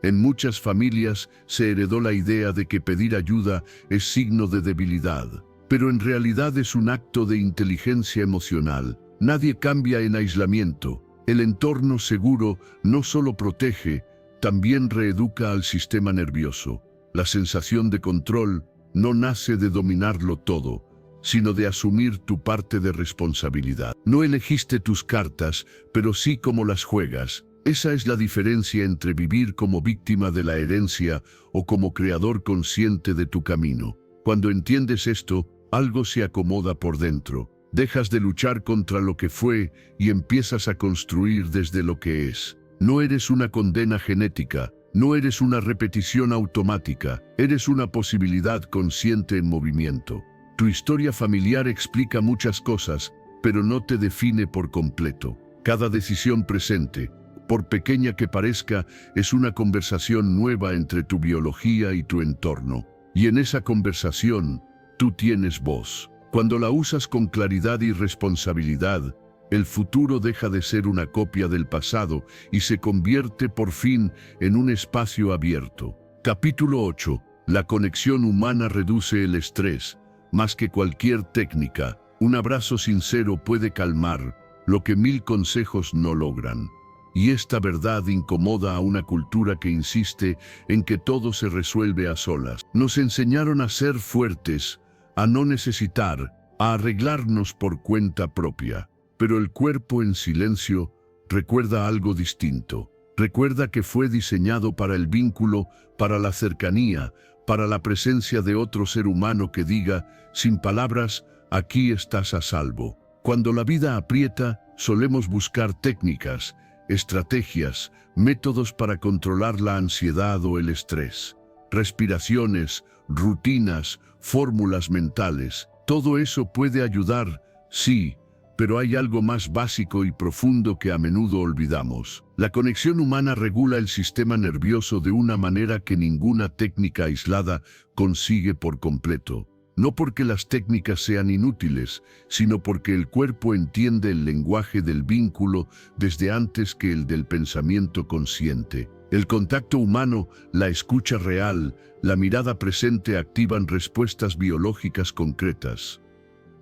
En muchas familias se heredó la idea de que pedir ayuda es signo de debilidad, pero en realidad es un acto de inteligencia emocional. Nadie cambia en aislamiento. El entorno seguro no solo protege, también reeduca al sistema nervioso. La sensación de control no nace de dominarlo todo, sino de asumir tu parte de responsabilidad. No elegiste tus cartas, pero sí cómo las juegas. Esa es la diferencia entre vivir como víctima de la herencia o como creador consciente de tu camino. Cuando entiendes esto, algo se acomoda por dentro. Dejas de luchar contra lo que fue y empiezas a construir desde lo que es. No eres una condena genética, no eres una repetición automática, eres una posibilidad consciente en movimiento. Tu historia familiar explica muchas cosas, pero no te define por completo. Cada decisión presente, por pequeña que parezca, es una conversación nueva entre tu biología y tu entorno. Y en esa conversación, tú tienes voz. Cuando la usas con claridad y responsabilidad, el futuro deja de ser una copia del pasado y se convierte por fin en un espacio abierto. Capítulo 8. La conexión humana reduce el estrés. Más que cualquier técnica, un abrazo sincero puede calmar lo que 1000 consejos no logran. Y esta verdad incomoda a una cultura que insiste en que todo se resuelve a solas. Nos enseñaron a ser fuertes, a no necesitar, a arreglarnos por cuenta propia. Pero el cuerpo en silencio recuerda algo distinto. Recuerda que fue diseñado para el vínculo, para la cercanía, para la presencia de otro ser humano que diga, sin palabras, aquí estás a salvo. Cuando la vida aprieta, solemos buscar técnicas, estrategias, métodos para controlar la ansiedad o el estrés. Respiraciones, rutinas, fórmulas mentales. Todo eso puede ayudar, sí, pero hay algo más básico y profundo que a menudo olvidamos. La conexión humana regula el sistema nervioso de una manera que ninguna técnica aislada consigue por completo. No porque las técnicas sean inútiles, sino porque el cuerpo entiende el lenguaje del vínculo desde antes que el del pensamiento consciente. El contacto humano, la escucha real, la mirada presente activan respuestas biológicas concretas.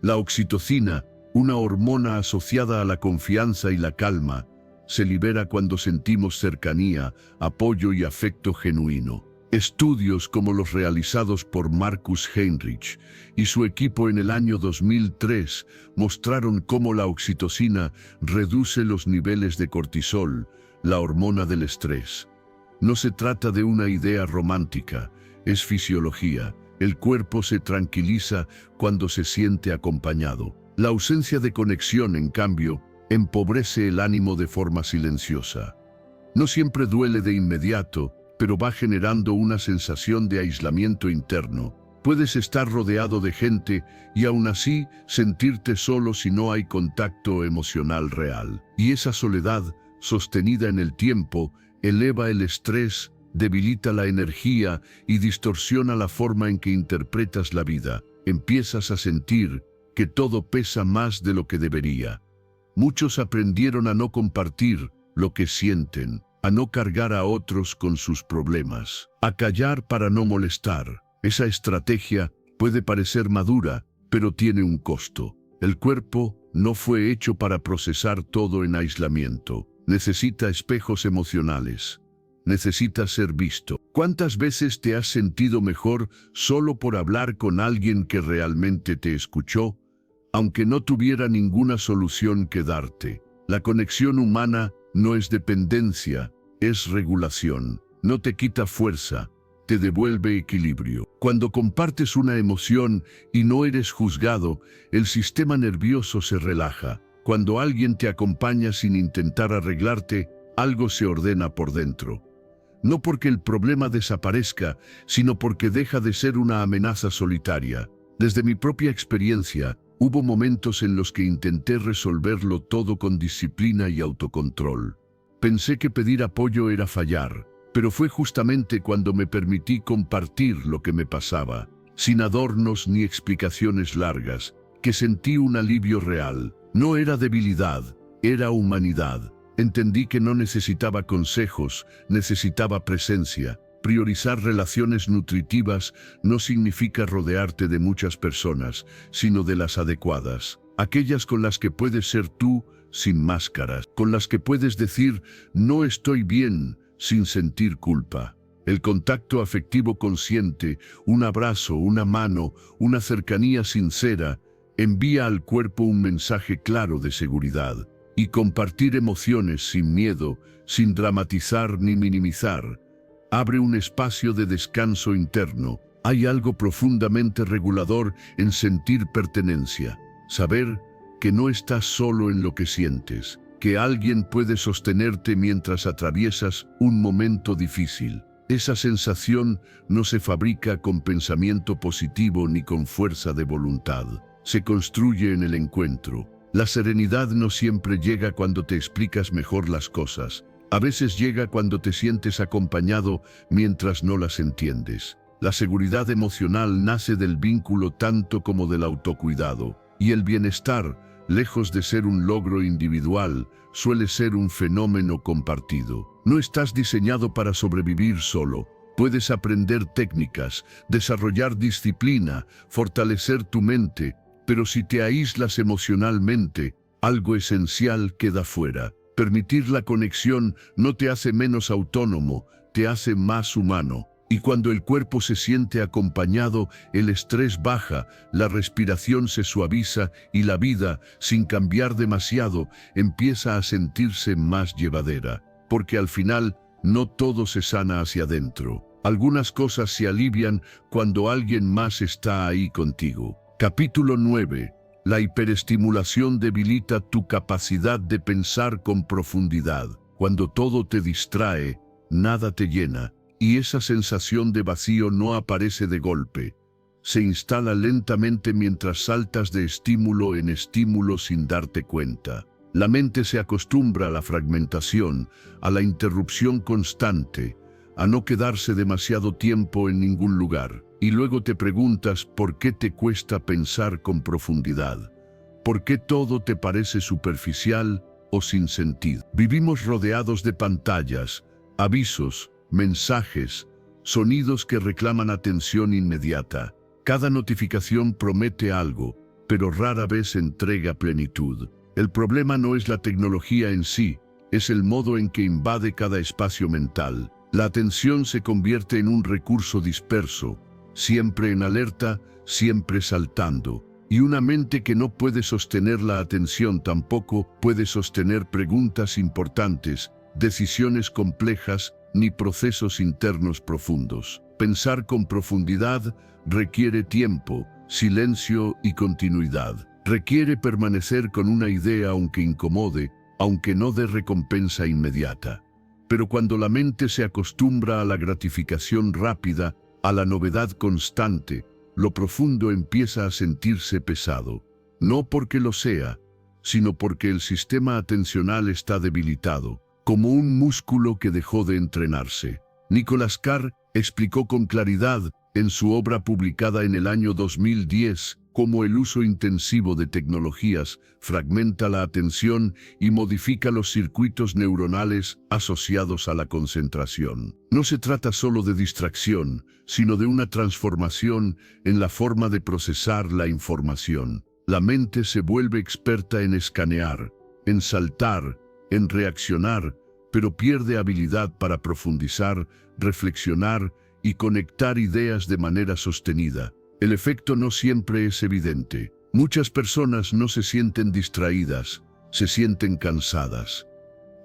La oxitocina, una hormona asociada a la confianza y la calma, se libera cuando sentimos cercanía, apoyo y afecto genuino. Estudios como los realizados por Marcus Heinrich y su equipo en el año 2003 mostraron cómo la oxitocina reduce los niveles de cortisol, la hormona del estrés. No se trata de una idea romántica, es fisiología. El cuerpo se tranquiliza cuando se siente acompañado. La ausencia de conexión, en cambio, empobrece el ánimo de forma silenciosa. No siempre duele de inmediato, pero va generando una sensación de aislamiento interno. Puedes estar rodeado de gente y aún así sentirte solo si no hay contacto emocional real. Y esa soledad, sostenida en el tiempo, eleva el estrés, debilita la energía y distorsiona la forma en que interpretas la vida. Empiezas a sentir que todo pesa más de lo que debería. Muchos aprendieron a no compartir lo que sienten, a no cargar a otros con sus problemas, a callar para no molestar. Esa estrategia puede parecer madura, pero tiene un costo. El cuerpo no fue hecho para procesar todo en aislamiento. Necesita espejos emocionales. Necesita ser visto. ¿Cuántas veces te has sentido mejor solo por hablar con alguien que realmente te escuchó, aunque no tuviera ninguna solución que darte? La conexión humana no es dependencia, es regulación. No te quita fuerza, te devuelve equilibrio. Cuando compartes una emoción y no eres juzgado, el sistema nervioso se relaja. Cuando alguien te acompaña sin intentar arreglarte, algo se ordena por dentro. No porque el problema desaparezca, sino porque deja de ser una amenaza solitaria. Desde mi propia experiencia, hubo momentos en los que intenté resolverlo todo con disciplina y autocontrol. Pensé que pedir apoyo era fallar, pero fue justamente cuando me permití compartir lo que me pasaba, sin adornos ni explicaciones largas, que sentí un alivio real. No era debilidad, era humanidad. Entendí que no necesitaba consejos, necesitaba presencia. Priorizar relaciones nutritivas no significa rodearte de muchas personas, sino de las adecuadas. Aquellas con las que puedes ser tú sin máscaras, con las que puedes decir no estoy bien sin sentir culpa. El contacto afectivo consciente, un abrazo, una mano, una cercanía sincera, envía al cuerpo un mensaje claro de seguridad. Y compartir emociones sin miedo, sin dramatizar ni minimizar, abre un espacio de descanso interno. Hay algo profundamente regulador en sentir pertenencia, saber que no estás solo en lo que sientes, que alguien puede sostenerte mientras atraviesas un momento difícil. Esa sensación no se fabrica con pensamiento positivo ni con fuerza de voluntad. Se construye en el encuentro. La serenidad no siempre llega cuando te explicas mejor las cosas. A veces llega cuando te sientes acompañado mientras no las entiendes. La seguridad emocional nace del vínculo tanto como del autocuidado. Y el bienestar, lejos de ser un logro individual, suele ser un fenómeno compartido. No estás diseñado para sobrevivir solo. Puedes aprender técnicas, desarrollar disciplina, fortalecer tu mente, pero si te aíslas emocionalmente, algo esencial queda fuera. Permitir la conexión no te hace menos autónomo, te hace más humano. Y cuando el cuerpo se siente acompañado, el estrés baja, la respiración se suaviza y la vida, sin cambiar demasiado, empieza a sentirse más llevadera. Porque al final, no todo se sana hacia adentro. Algunas cosas se alivian cuando alguien más está ahí contigo. Capítulo 9. La hiperestimulación debilita tu capacidad de pensar con profundidad. Cuando todo te distrae, nada te llena. Y esa sensación de vacío no aparece de golpe. Se instala lentamente mientras saltas de estímulo en estímulo sin darte cuenta. La mente se acostumbra a la fragmentación, a la interrupción constante, a no quedarse demasiado tiempo en ningún lugar. Y luego te preguntas por qué te cuesta pensar con profundidad. ¿Por qué todo te parece superficial o sin sentido? Vivimos rodeados de pantallas, avisos, mensajes, sonidos que reclaman atención inmediata. Cada notificación promete algo, pero rara vez entrega plenitud. El problema no es la tecnología en sí, es el modo en que invade cada espacio mental. La atención se convierte en un recurso disperso, siempre en alerta, siempre saltando. Y una mente que no puede sostener la atención tampoco puede sostener preguntas importantes, decisiones complejas, ni procesos internos profundos. Pensar con profundidad requiere tiempo, silencio y continuidad. Requiere permanecer con una idea aunque incomode, aunque no dé recompensa inmediata. Pero cuando la mente se acostumbra a la gratificación rápida, a la novedad constante, lo profundo empieza a sentirse pesado. No porque lo sea, sino porque el sistema atencional está debilitado, como un músculo que dejó de entrenarse. Nicholas Carr explicó con claridad, en su obra publicada en el año 2010, cómo el uso intensivo de tecnologías fragmenta la atención y modifica los circuitos neuronales asociados a la concentración. No se trata solo de distracción, sino de una transformación en la forma de procesar la información. La mente se vuelve experta en escanear, en saltar, en reaccionar, pero pierde habilidad para profundizar, reflexionar y conectar ideas de manera sostenida. El efecto no siempre es evidente. Muchas personas no se sienten distraídas, se sienten cansadas,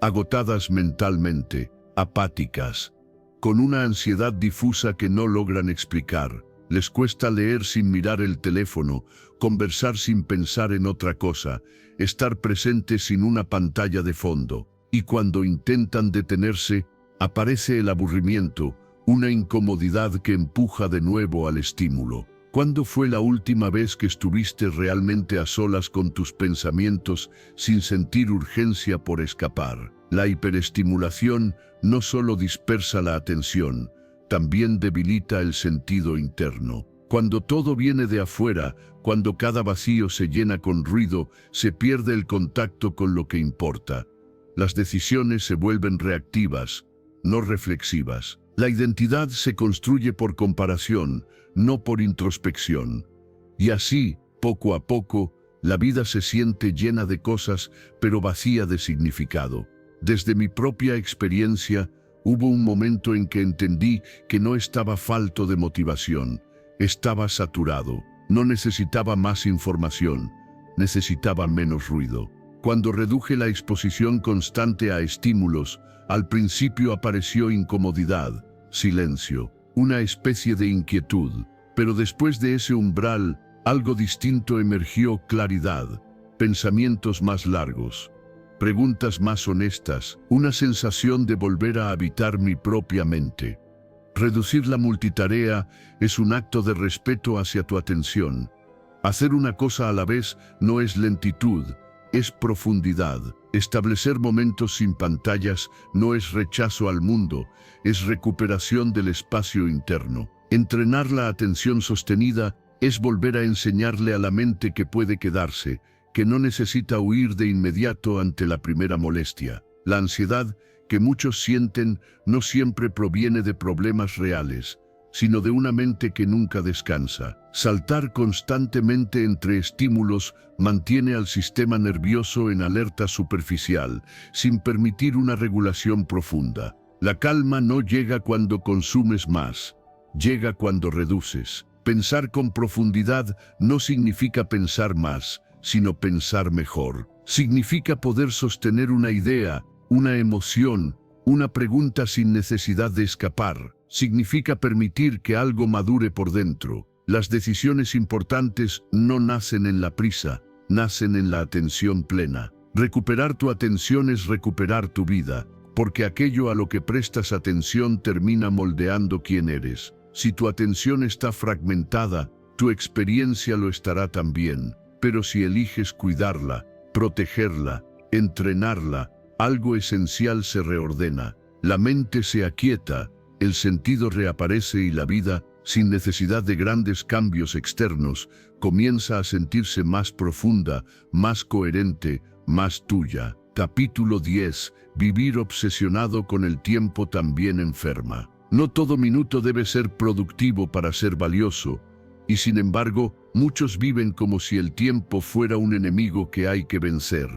agotadas mentalmente, apáticas, con una ansiedad difusa que no logran explicar. Les cuesta leer sin mirar el teléfono, conversar sin pensar en otra cosa, estar presente sin una pantalla de fondo. Y cuando intentan detenerse, aparece el aburrimiento, una incomodidad que empuja de nuevo al estímulo. ¿Cuándo fue la última vez que estuviste realmente a solas con tus pensamientos sin sentir urgencia por escapar? La hiperestimulación no solo dispersa la atención, también debilita el sentido interno. Cuando todo viene de afuera, cuando cada vacío se llena con ruido, se pierde el contacto con lo que importa. Las decisiones se vuelven reactivas, no reflexivas. La identidad se construye por comparación, no por introspección. Y así, poco a poco, La vida se siente llena de cosas, pero vacía de significado. Desde mi propia experiencia, hubo un momento en que entendí que no estaba falto de motivación. Estaba saturado. No necesitaba más información. Necesitaba menos ruido. Cuando reduje la exposición constante a estímulos, al principio apareció incomodidad, silencio, una especie de inquietud. Pero después de ese umbral, algo distinto emergió: claridad, pensamientos más largos, preguntas más honestas, una sensación de volver a habitar mi propia mente. Reducir la multitarea es un acto de respeto hacia tu atención. Hacer una cosa a la vez no es lentitud, es profundidad. Establecer momentos sin pantallas no es rechazo al mundo, es recuperación del espacio interno. Entrenar la atención sostenida es volver a enseñarle a la mente que puede quedarse, que no necesita huir de inmediato ante la primera molestia. La ansiedad que muchos sienten no siempre proviene de problemas reales, sino de una mente que nunca descansa. Saltar constantemente entre estímulos mantiene al sistema nervioso en alerta superficial, sin permitir una regulación profunda. La calma no llega cuando consumes más, llega cuando reduces. Pensar con profundidad no significa pensar más, sino pensar mejor. Significa poder sostener una idea, una emoción, una pregunta sin necesidad de escapar. Significa permitir que algo madure por dentro. Las decisiones importantes no nacen en la prisa, nacen en la atención plena. Recuperar tu atención es recuperar tu vida, porque aquello a lo que prestas atención termina moldeando quién eres. Si tu atención está fragmentada, tu experiencia lo estará también. Pero si eliges cuidarla, protegerla, entrenarla, algo esencial se reordena. La mente se aquieta, el sentido reaparece y la vida, sin necesidad de grandes cambios externos, comienza a sentirse más profunda, más coherente, más tuya. Capítulo 10. Vivir obsesionado con el tiempo también enferma. No todo minuto debe ser productivo para ser valioso, y sin embargo, muchos viven como si el tiempo fuera un enemigo que hay que vencer.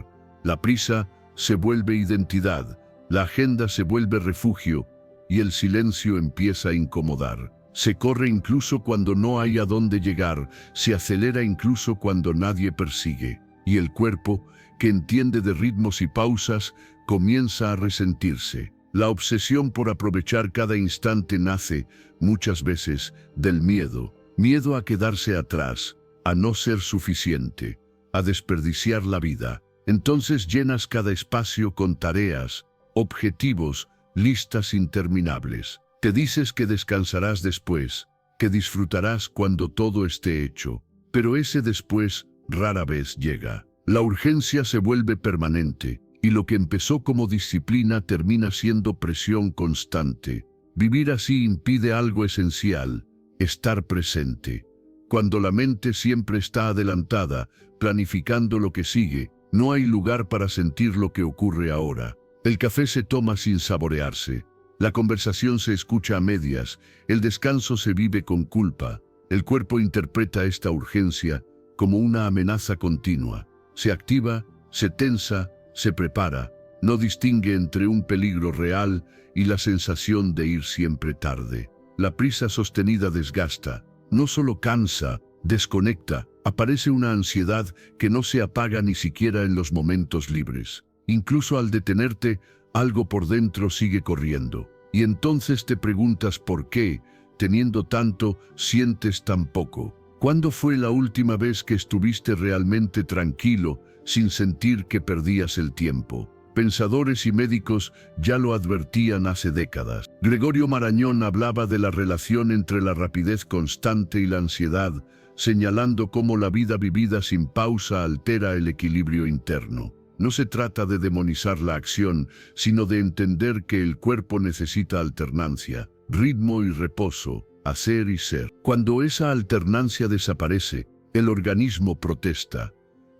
La prisa se vuelve identidad, la agenda se vuelve refugio, y el silencio empieza a incomodar. Se corre incluso cuando no hay a dónde llegar, se acelera incluso cuando nadie persigue. Y el cuerpo, que entiende de ritmos y pausas, comienza a resentirse. La obsesión por aprovechar cada instante nace, muchas veces, del miedo. Miedo a quedarse atrás, a no ser suficiente, a desperdiciar la vida. Entonces llenas cada espacio con tareas, objetivos, listas interminables. Te dices que descansarás después, que disfrutarás cuando todo esté hecho, pero ese después rara vez llega. La urgencia se vuelve permanente, y lo que empezó como disciplina termina siendo presión constante. Vivir así impide algo esencial: estar presente. Cuando la mente siempre está adelantada, planificando lo que sigue, no hay lugar para sentir lo que ocurre ahora. El café se toma sin saborearse. La conversación se escucha a medias, el descanso se vive con culpa. El cuerpo interpreta esta urgencia como una amenaza continua. Se activa, se tensa, se prepara. No distingue entre un peligro real y la sensación de ir siempre tarde. La prisa sostenida desgasta, no solo cansa, desconecta. Aparece una ansiedad que no se apaga ni siquiera en los momentos libres. Incluso al detenerte, algo por dentro sigue corriendo. Y entonces te preguntas por qué, teniendo tanto, sientes tan poco. ¿Cuándo fue la última vez que estuviste realmente tranquilo, sin sentir que perdías el tiempo? Pensadores y médicos ya lo advertían hace décadas. Gregorio Marañón hablaba de la relación entre la rapidez constante y la ansiedad, señalando cómo la vida vivida sin pausa altera el equilibrio interno. No se trata de demonizar la acción, sino de entender que el cuerpo necesita alternancia, ritmo y reposo, hacer y ser. Cuando esa alternancia desaparece, el organismo protesta.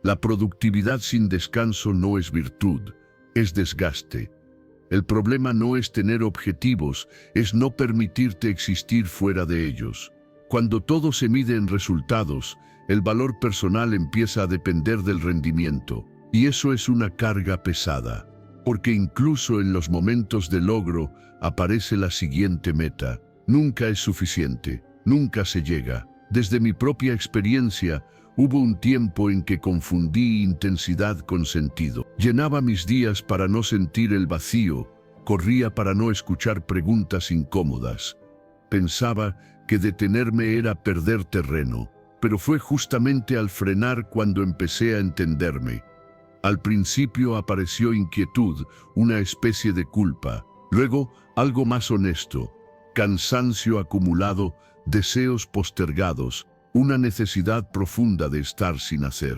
La productividad sin descanso no es virtud, es desgaste. El problema no es tener objetivos, es no permitirte existir fuera de ellos. Cuando todo se mide en resultados, el valor personal empieza a depender del rendimiento. Y eso es una carga pesada, porque incluso en los momentos de logro aparece la siguiente meta. Nunca es suficiente, nunca se llega. Desde mi propia experiencia, hubo un tiempo en que confundí intensidad con sentido. Llenaba mis días para no sentir el vacío, corría para no escuchar preguntas incómodas. Pensaba que detenerme era perder terreno, pero fue justamente al frenar cuando empecé a entenderme. Al principio apareció inquietud, una especie de culpa. Luego, algo más honesto, cansancio acumulado, deseos postergados, una necesidad profunda de estar sin hacer.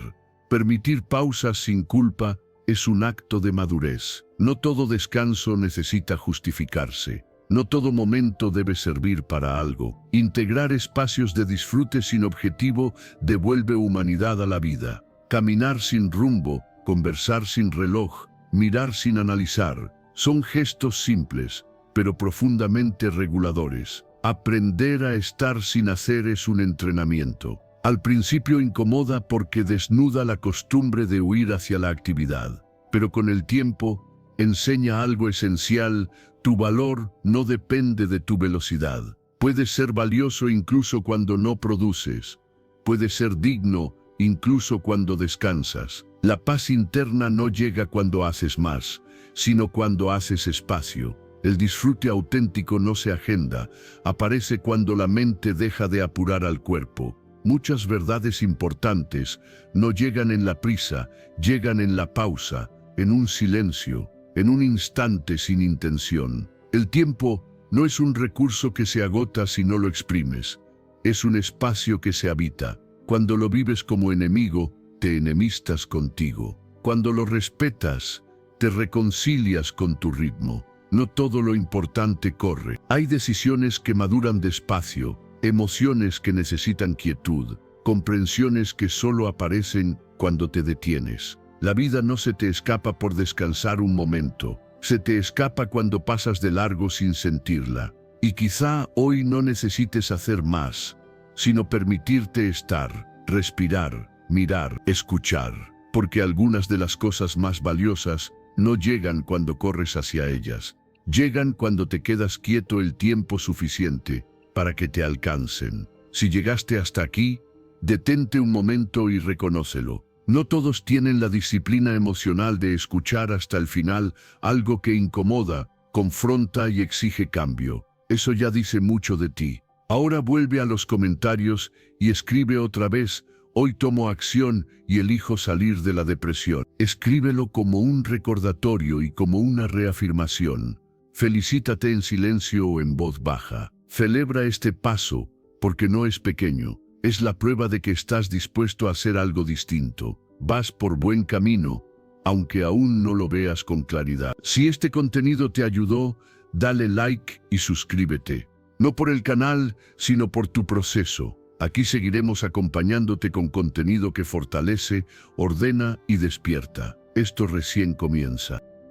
Permitir pausas sin culpa es un acto de madurez. No todo descanso necesita justificarse. No todo momento debe servir para algo. Integrar espacios de disfrute sin objetivo devuelve humanidad a la vida. Caminar sin rumbo, conversar sin reloj, mirar sin analizar, son gestos simples, pero profundamente reguladores. Aprender a estar sin hacer es un entrenamiento. Al principio incomoda porque desnuda la costumbre de huir hacia la actividad, pero con el tiempo enseña algo esencial: tu valor no depende de tu velocidad. Puedes ser valioso incluso cuando no produces. Puedes ser digno incluso cuando descansas. La paz interna no llega cuando haces más, sino cuando haces espacio. El disfrute auténtico no se agenda, aparece cuando la mente deja de apurar al cuerpo. Muchas verdades importantes no llegan en la prisa, llegan en la pausa, en un silencio, en un instante sin intención. El tiempo no es un recurso que se agota si no lo exprimes, es un espacio que se habita. Cuando lo vives como enemigo, te enemistas contigo. Cuando lo respetas, te reconcilias con tu ritmo. No todo lo importante corre. Hay decisiones que maduran despacio, emociones que necesitan quietud, comprensiones que solo aparecen cuando te detienes. La vida no se te escapa por descansar un momento, se te escapa cuando pasas de largo sin sentirla. Y quizá hoy no necesites hacer más, sino permitirte estar, respirar, mirar, escuchar, porque algunas de las cosas más valiosas no llegan cuando corres hacia ellas, llegan cuando te quedas quieto el tiempo suficiente para que te alcancen. Si llegaste hasta aquí, detente un momento y reconócelo. No todos tienen la disciplina emocional de escuchar hasta el final algo que incomoda, confronta y exige cambio. Eso ya dice mucho de ti. Ahora vuelve a los comentarios y escribe otra vez: hoy tomo acción y elijo salir de la depresión. Escríbelo como un recordatorio y como una reafirmación. Felicítate en silencio o en voz baja. Celebra este paso, porque no es pequeño. Es la prueba de que estás dispuesto a hacer algo distinto. Vas por buen camino, aunque aún no lo veas con claridad. Si este contenido te ayudó, dale like y suscríbete. No por el canal, sino por tu proceso. Aquí seguiremos acompañándote con contenido que fortalece, ordena y despierta. Esto recién comienza.